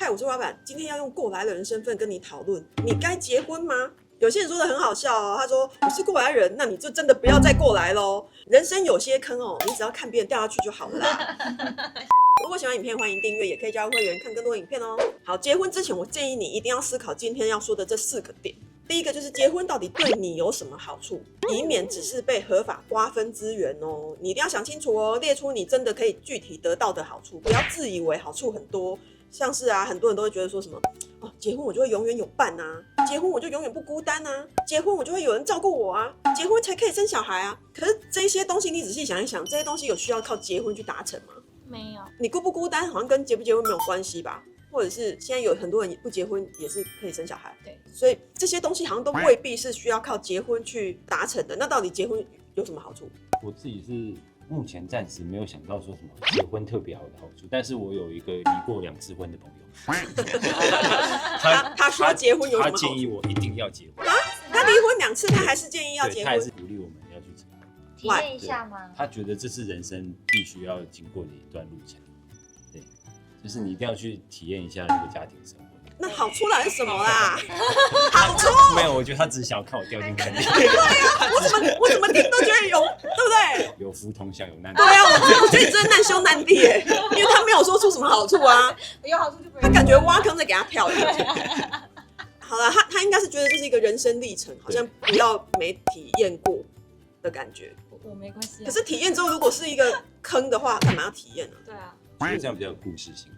嗨，我是老板，今天要用过来人身份跟你讨论，你该结婚吗？有些人说的很好笑哦，他说我是过来人，那你就真的不要再过来咯。人生有些坑哦，你只要看别人掉下去就好了啦。如果喜欢影片，欢迎订阅，也可以加入会员看更多影片哦。好，结婚之前，我建议你一定要思考今天要说的这4个点。第一个就是结婚到底对你有什么好处，以免只是被合法瓜分资源哦。你一定要想清楚哦，列出你真的可以具体得到的好处，不要自以为好处很多。像是很多人都会觉得说什么哦，结婚我就会永远有伴啊，结婚我就永远不孤单啊，结婚我就会有人照顾我啊，结婚才可以生小孩啊。可是这些东西你仔细想一想，这些东西有需要靠结婚去达成吗？没有。你孤不孤单好像跟结不结婚没有关系吧？或者是现在有很多人不结婚也是可以生小孩，对，所以这些东西好像都未必是需要靠结婚去达成的。那到底结婚有什么好处？我自己是目前暂时没有想到说什么结婚特别好的好处，但是我有一个离过2次婚的朋友，他说结婚有什么好处？他建议我一定要结婚啊？他离婚2次，他还是建议要结婚？对，他还是鼓励我们要去结婚，体验一下吗？他觉得这是人生必须要经过的一段路程，对，就是你一定要去体验一下那个家庭生活。那好处到底是什么啦？好处没有，我觉得他只是想要看我掉进坑里。对啊，我怎么听都觉得有，对不对？有福同享，有难。对啊，我觉得你真的难兄难弟耶，因为他没有说出什么好处啊。有好处就不他感觉挖坑在给他跳一下。好了，他应该是觉得这是一个人生历程，好像不要没体验过的感觉。我没关系。可是体验之后，如果是一个坑的话，干嘛要体验呢？对啊，我觉得这样比较有故事性。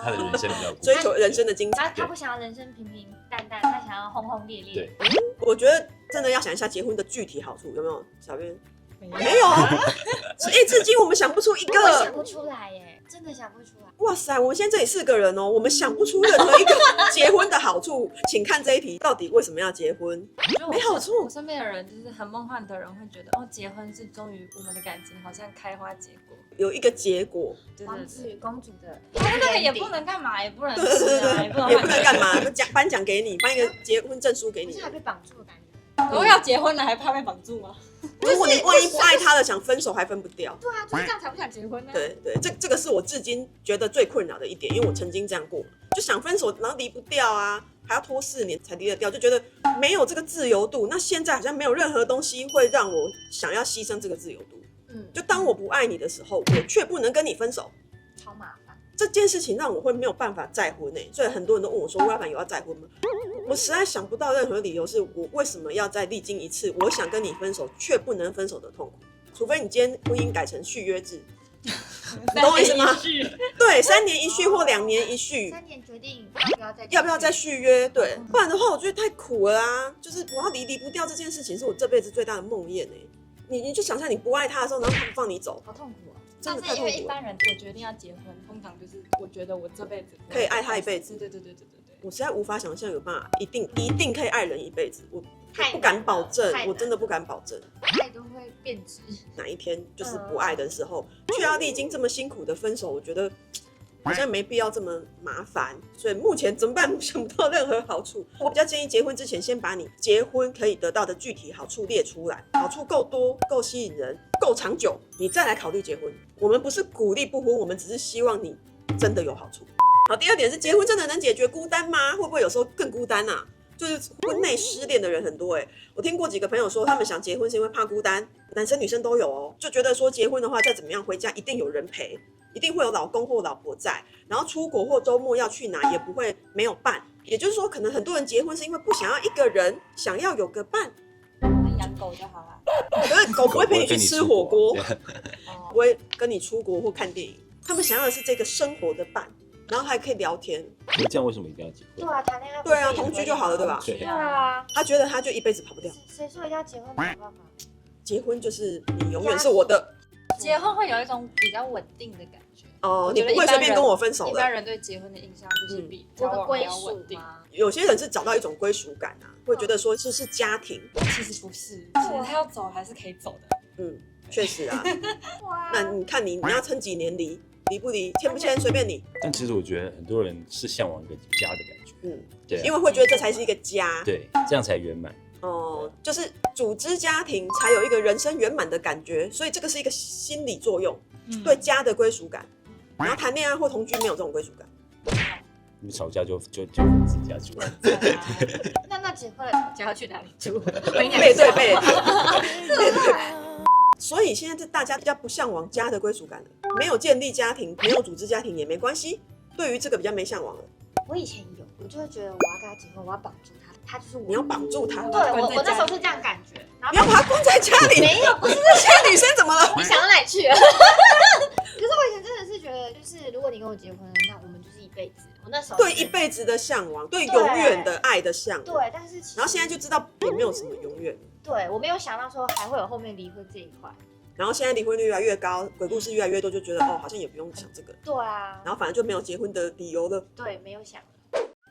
他的人生比较追求人生的精彩。他不想要人生平平淡淡，他想要轰轰烈烈。对，我觉得真的要想一下结婚的具体好处有没有？小编没有，至今我们想不出一个。我想不出来耶，真的想不出来。哇塞，我们现在这里4个人哦，我们想不出任何一个结婚的好处。请看这一题，到底为什么要结婚？没好处。我身边的人就是很梦幻的人，会觉得哦，结婚是终于我们的感情好像开花结果，有一个结果。王子与公主的，那个也不能干嘛，也不能吃啊，也不能干嘛？颁奖给你，颁一个结婚证书给你。不是还被绑住的感觉。如果要结婚了，还怕被绑住吗？如果你万一不爱他了，想分手还分不掉。对啊，就是这样才不想结婚呢。对，这个是我至今觉得最困扰的一点，因为我曾经这样过，就想分手，然后离不掉啊，还要拖4年才离得掉，就觉得没有这个自由度。那现在好像没有任何东西会让我想要牺牲这个自由度。就当我不爱你的时候，我却不能跟你分手，超麻烦。这件事情让我会没有办法再婚所以很多人都问我说：“吴老板有要再婚吗？”我实在想不到任何理由是我为什么要再历经一次我想跟你分手却不能分手的痛苦，除非你今天婚姻改成续约制，你懂我意思吗？对，3年1续或2年1续，3年决定要不要再续约，对，不然的话我觉得太苦了啊！就是我要离不掉这件事情，是我这辈子最大的梦魇你就想象你不爱他的时候，然后他不放你走，好痛苦哦。真的太因为痛苦了。一般人我决定要结婚，通常就是我觉得我这辈子可以爱他一辈子。对。我实在无法想象有办法一定可以爱人一辈子，我不敢保证，我真的不敢保证。爱都会变质。哪一天就是不爱的时候，却要历经这么辛苦的分手，我觉得好像没必要这么麻烦。所以目前怎么办？想不到任何好处。我比较建议结婚之前，先把你结婚可以得到的具体好处列出来，好处够多、够吸引人、够长久，你再来考虑结婚。我们不是鼓励不婚，我们只是希望你真的有好处。好，第2点是结婚真的能解决孤单吗？会不会有时候更孤单啊？就是婚内失恋的人很多我听过几个朋友说，他们想结婚是因为怕孤单，男生女生都有哦，就觉得说结婚的话再怎么样回家一定有人陪，一定会有老公或老婆在，然后出国或周末要去哪也不会没有伴。也就是说，可能很多人结婚是因为不想要一个人，想要有个伴。养狗就好了。可是狗不会陪你去吃火锅，不会跟你出国或看电影，他们想要的是这个生活的伴。然后还可以聊天，这样为什么一定要结婚？对啊，谈恋爱。对啊，同居就好了，对吧？对啊。他觉得他就一辈子跑不掉。谁说一定要结婚？没办法。结婚就是你永远是我的。结婚会有一种比较稳定的感觉。哦，你不会随便跟我分手的。一般人对结婚的印象就是比交往比较稳定。有些人是找到一种归属感会觉得说这是家庭。其实不是，其实他要走还是可以走的。确实啊。那你看你要撑几年离不离，签不签随便你。但其实我觉得很多人是向往一个家的感觉，对，因为会觉得这才是一个家，对，这样才圆满。就是组织家庭才有一个人生圆满的感觉，所以这个是一个心理作用，对家的归属感。然后谈恋爱或同居没有这种归属感。你们吵架就分自己家住。那结婚了就要去哪里住？背对背。所以现在大家比较不向往家的归属感了，没有建立家庭，没有组织家庭也没关系。对于这个比较没向往了。我以前有，我就会觉得我要跟他结婚，我要绑住他，他就是我。你要绑住他，对我那时候是这样感觉。然后你要把他关在家里？没有，不是现在女生怎么了？你想到哪里去了？可是我以前真的是觉得，就是如果你跟我结婚了，那我们就是一辈子。我那时候对一辈子的向往，对永远的爱的向往。对，但是然后现在就知道也没有什么永远。对我没有想到说还会有后面离婚这一块。然后现在离婚率越来越高，鬼故事越来越多，就觉得好像也不用想这个。对啊。然后反正就没有结婚的理由了。对，没有想。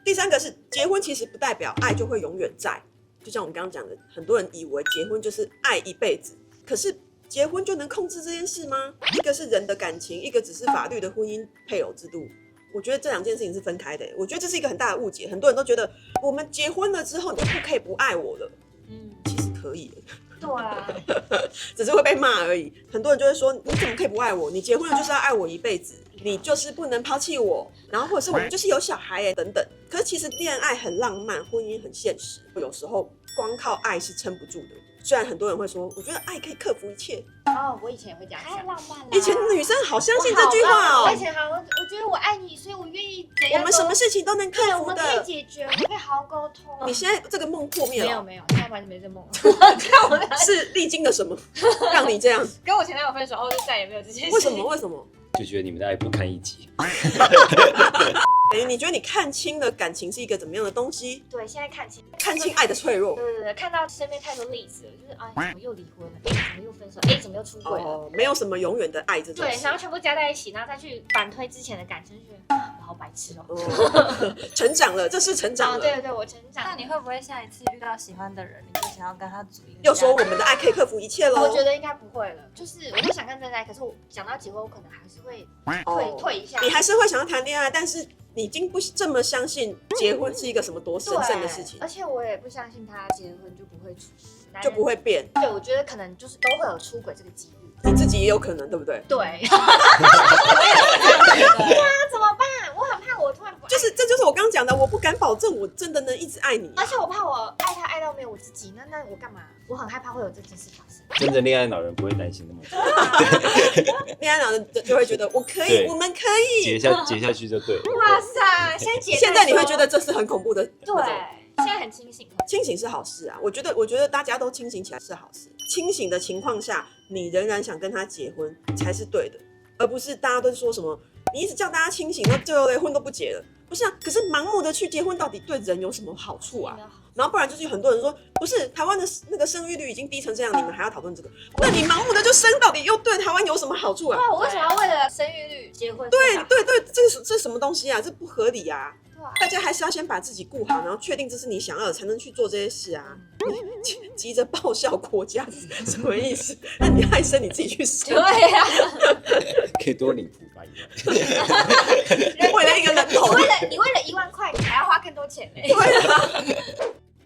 第三个是结婚，其实不代表爱就会永远在。就像我们刚刚讲的，很多人以为结婚就是爱一辈子，可是结婚就能控制这件事吗？一个是人的感情，一个只是法律的婚姻配偶制度。我觉得这两件事情是分开的。我觉得这是一个很大的误解，很多人都觉得我们结婚了之后你就不可以不爱我了。其实可以。对啊，只是会被骂而已。很多人就会说，你怎么可以不爱我？你结婚了就是要爱我一辈子，你就是不能抛弃我。然后或者是我们就是有小孩等等。可是其实恋爱很浪漫，婚姻很现实，有时候光靠爱是撑不住的。虽然很多人会说，我觉得爱可以克服一切。哦，我以前也会这样想。太浪漫了。以前女生好相信这句话我以前好，我觉得我爱你，所以我愿意怎样。我们什么事情都能克服的。我们可以解决，我们可以好好沟通。你现在这个梦破灭了？没有，现在完全没这梦。是历经了什么，让你这样？跟我前男友分手后，就再也没有这件事。为什么？为什么？就觉得你们的爱不堪一击。你觉得你看清了感情是一个怎么样的东西？对，现在看清爱的脆弱。对，看到身边太多例子了，就是怎么又离婚了？怎么又分手？怎么又出轨了？没有什么永远的爱这种。对，然后全部加在一起，然后再去反推之前的感情，就觉得我好白痴哦。成长了，这是成长了。对，我成长。那你会不会下一次遇到喜欢的人，你就想要跟他组一个？又说我们的爱可以克服一切咯。我觉得应该不会了，就是我会想跟真爱，可是我想到结婚，我可能还是会退一下。你还是会想要谈恋爱，但是你已经不这么相信结婚是一个什么多神圣的事情，而且我也不相信他结婚就不会就不会变。对，我觉得可能就是都会有出轨这个几率。你自己也有可能，对不对？对。对啊，怎么办？我很怕我突然不爱。这就是我刚刚讲的，我不敢保证我真的能一直爱你，而且我怕我爱他爱到没有我自己，那我干嘛？我很害怕会有这件事发生。真的恋爱脑人不会担心那么多。恋爱脑人就会觉得我可以，我们可以结下去就对了。哇塞，现在你会觉得这是很恐怖的。对，现在很清醒。清醒是好事啊，我觉得大家都清醒起来是好事。清醒的情况下，你仍然想跟他结婚才是对的，而不是大家都说什么你一直叫大家清醒，那最后连婚都不结了。不是啊，可是盲目的去结婚到底对人有什么好处啊？然后不然就是有很多人说，不是台湾的那个生育率已经低成这样，你们还要讨论这个？那你盲目的就生，到底又对台湾有什么好处啊？我为什么要为了生育率结婚？对，这什么东西啊？这不合理啊！大家还是要先把自己顾好，然后确定这是你想要的，才能去做这些事啊！急着报效国家什么意思？那你爱生你自己去生。对呀，可以多领800万。为了一个人头，你为了1万块，你还要花更多钱呢。对啊。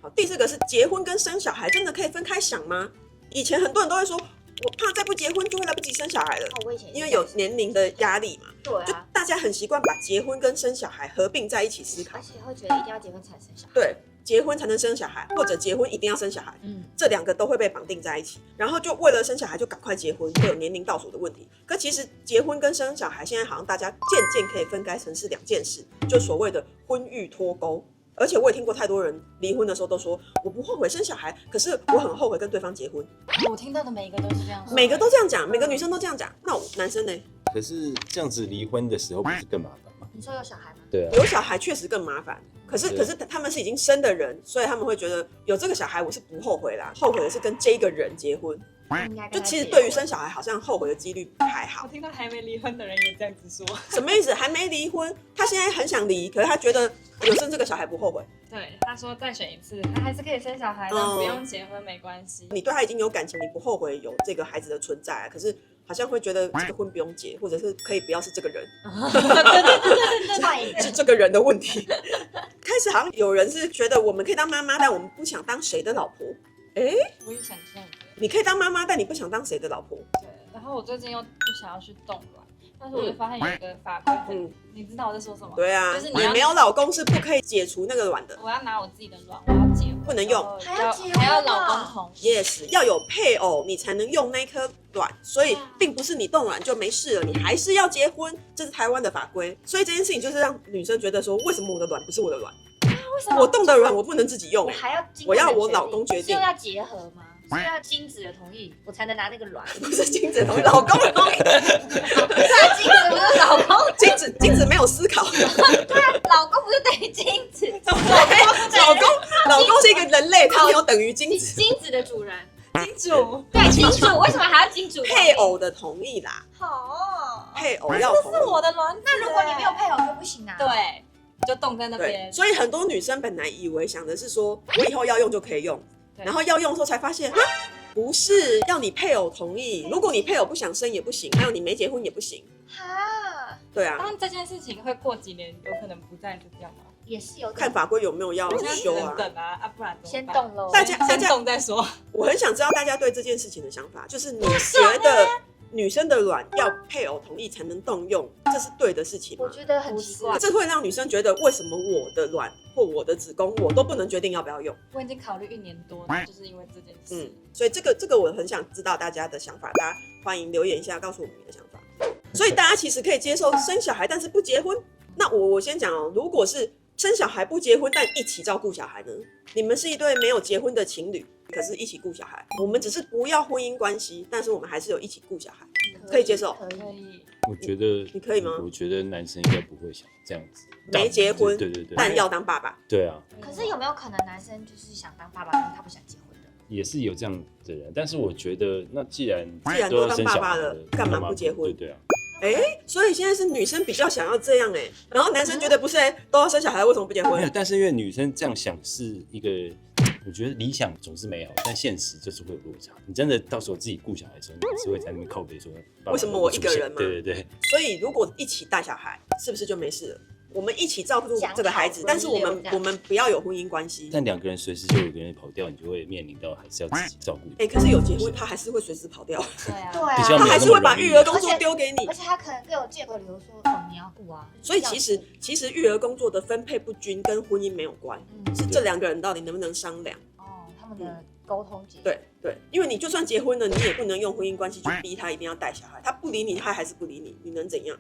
好，第四个是结婚跟生小孩真的可以分开想吗？以前很多人都会说，我怕再不结婚就会来不及生小孩了，因为有年龄的压力嘛。对啊，就大家很习惯把结婚跟生小孩合并在一起思考，而且会觉得一定要结婚才能生小孩。对，结婚才能生小孩，或者结婚一定要生小孩，这两个都会被绑定在一起。然后就为了生小孩就赶快结婚，会有年龄倒数的问题。可其实结婚跟生小孩现在好像大家渐渐可以分开成是两件事，就所谓的婚育脱钩。而且我也听过太多人离婚的时候都说，我不后悔生小孩，可是我很后悔跟对方结婚。我听到的每一个都是这样说，每个都这样讲，每个女生都这样讲。那男生呢？可是这样子离婚的时候不是更麻烦吗？你说有小孩吗？对啊，有小孩确实更麻烦。可是他们是已经生的人，所以他们会觉得有这个小孩我是不后悔啦，后悔的是跟这个人结婚。就其实对于生小孩，好像后悔的几率还好。我听到还没离婚的人也这样子说，什么意思？还没离婚，他现在很想离，可是他觉得有生这个小孩不后悔。对，他说再选一次，他还是可以生小孩的，不用结婚没关系。你对他已经有感情，你不后悔有这个孩子的存在啊，可是好像会觉得这个婚不用结，或者是可以不要是这个人，是这个人的问题。开始好像有人是觉得我们可以当妈妈，但我们不想当谁的老婆。我也想这样子。你可以当妈妈，但你不想当谁的老婆？对，然后我最近又不想要去冻卵，但是我就发现有一个法规很，你知道我在说什么？对啊，就是你没有老公是不可以解除那个卵的。我要拿我自己的卵，我要结婚，不能用然后还要结婚啊还要老公同意。 Yes， 要有配偶你才能用那颗卵，所以并不是你冻卵就没事了，你还是要结婚，这是台湾的法规。所以这件事情就是让女生觉得说，为什么我的卵不是我的卵？为什么我冻的卵我不能自己用、我欸，还要经我要我过人老公决定是要结合吗？是要精子的同意，我才能拿那个卵。不是精子同意，老公的同意。那精子不是老公，精子没有思考，老公不是等于精子？老公是一个人类，他没有等于精子。精子的主人，金主？对精主，为什么还要精主？配偶的同意啦，好，配偶要同这是我意。的卵子。那如果你没有配偶就不行啊。对，就冻在那对，边。所以很多女生本来以为想的是说，我以后要用就可以用，对然后要用的时候才发现，哈，不是要你配偶同意。如果你配偶不想生也不行，还有你没结婚也不行。哈，对啊，但这件事情会过几年有可能不再就这样吗？也是有看法规有没有要这样修啊。只能等啊，不然怎么办先动喽。先大家动再说。我很想知道大家对这件事情的想法，就是你觉得女生的卵要配偶同意才能动用，这是对的事情吗我？觉得很奇怪。这会让女生觉得，为什么我的卵或我的子宫我都不能决定要不要用？我已经考虑1年多，就是因为这件事。所以这个我很想知道大家的想法，大家欢迎留言一下，告诉我们你的想法。所以大家其实可以接受生小孩，但是不结婚。那我先讲哦，如果是生小孩不结婚，但一起照顾小孩呢？你们是一对没有结婚的情侣，可是一起顾小孩。我们只是不要婚姻关系，但是我们还是有一起顾小孩，可以接受。可以。可以，我觉得你可以吗我觉得男生应该不会想这样子，没结婚对对对，但要当爸爸。对啊，可是有没有可能男生就是想当爸爸，但是他不想结婚的？也是有这样的人，但是我觉得那既然都当都要生爸爸了小孩了，干嘛不结婚对啊，所以现在是女生比较想要这样然后男生觉得不是都要生小孩，为什么不结婚没有，？但是因为女生这样想是一个，我觉得理想总是美好，但现实就是会有落差。你真的到时候自己顾小孩的时候，你还是会在那边靠背说，爸爸为什么我一个人嘛对对对，所以如果一起带小孩，是不是就没事了？我们一起照顾这个孩子，讲好但是我轮流这样们我们不要有婚姻关系。但两个人随时就有个人跑掉，你就会面临到还是要自己照顾。可是有结婚，他还是会随时跑掉，对啊，对比较没有他还是会把育儿工作丢给你而。且他可能更有借口理由说，哦，你要顾啊。所以其实育儿工作的分配不均跟婚姻没有关，是这两个人到底能不能商量。他们的沟通结对对，因为你就算结婚了，你也不能用婚姻关系去逼他一定要带小孩，他不理你，他还是不理你，你能怎样？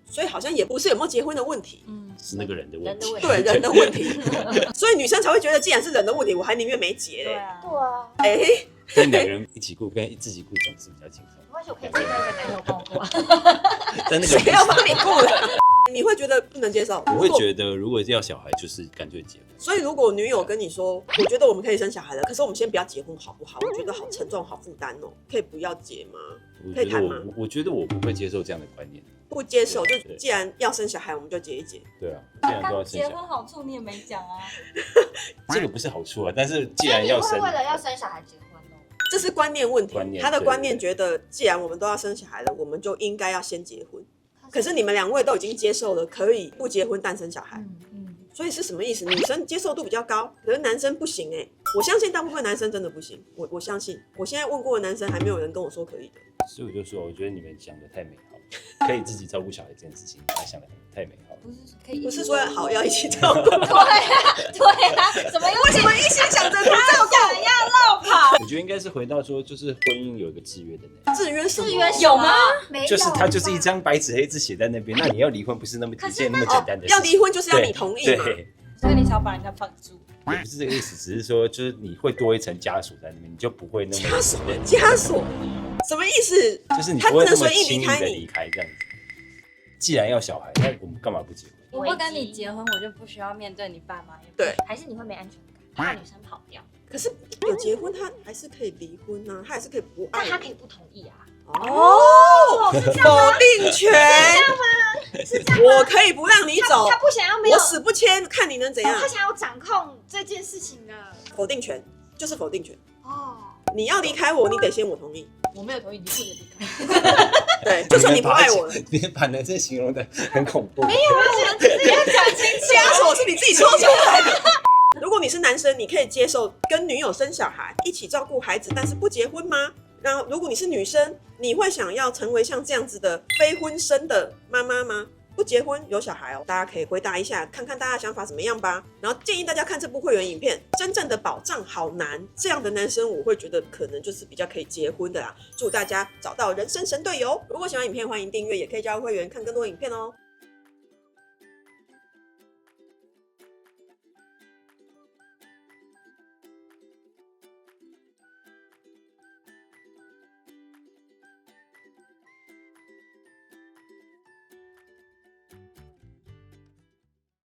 所以好像也不是有没有结婚的问题，是那个人的问题。对人的问题，所以女生才会觉得，既然是人的问题，我还宁愿没结嘞。对啊，对啊，跟两个人一起顾跟自己顾总是比较轻松。没关系，我可以接受一个男友帮我顾啊。但那个谁要帮你顾了？你会觉得不能接受？我会觉得，如果要小孩，就是干脆结婚。所以如果女友跟你说，我觉得我们可以生小孩了，可是我们先不要结婚好不好？我觉得好沉重，好负担哦，可以不要结吗？可以谈吗？我觉得我不会接受这样的观念。不接受，就对既然要生小孩，我们就结一结。对啊，既然都要刚结生小孩，婚好处你也没讲啊。这个不是好处啊。但是既所以你然要生，会为了要生小孩结婚哦？这是观念问题。观念他的观念对觉得，既然我们都要生小孩了，我们就应该要先结婚。可是你们两位都已经接受了，可以不结婚但生小孩，所以是什么意思？女生接受度比较高，可是男生不行我相信大部分男生真的不行，我相信，我现在问过的男生还没有人跟我说可以的。所以我就说，我觉得你们想的太美好了，可以自己照顾小孩这件事情，把它想的太美好了。不是可以，不是说好要一起照顾，对啊，怎么又为什么一心想着不照顾？绕跑？我觉得应该是回到说，就是婚姻有一个制约的呢，制约什么？制约有吗？没有，就是它就是一张白纸黑字写在那边，那你要离婚不是那么一件那么简单的事情。要离婚就是要你同意嘛。对，所以你想要把人家绑住。也不是这个意思，只是说就是你会多一层枷锁在那边，你就不会那么枷锁什么意思？就是你不会那么他不能随意轻易离开你的离开这样子。既然要小孩，那我们干嘛不结婚？我不跟你结婚，我就不需要面对你爸妈。对，还是你会没安全感，怕女生跑掉，可是有结婚，他还是可以离婚啊，他还是可以不爱你。但他可以不同意啊。哦，否定权，我可以不让你走他，不想要没有我，死不签，看你能怎样他。想要掌控这件事情的。否定权就是否定权，哦，你要离开我，你得先我同意。我没有同意，你不能离开。对，就算你不爱我了，你把男生形容的很恐怖。没有啊，我只是要讲清楚。枷锁是你自己说出来的。如果你是男生，你可以接受跟女友生小孩，一起照顾孩子，但是不结婚吗？那如果你是女生，你会想要成为像这样子的非婚生的妈妈吗？不结婚有小孩哦，大家可以回答一下，看看大家想法怎么样吧。然后建议大家看这部会员影片，真正的保障好难，这样的男生我会觉得可能就是比较可以结婚的啦。祝大家找到人生神队友。如果喜欢影片，欢迎订阅，也可以加入会员看更多影片哦。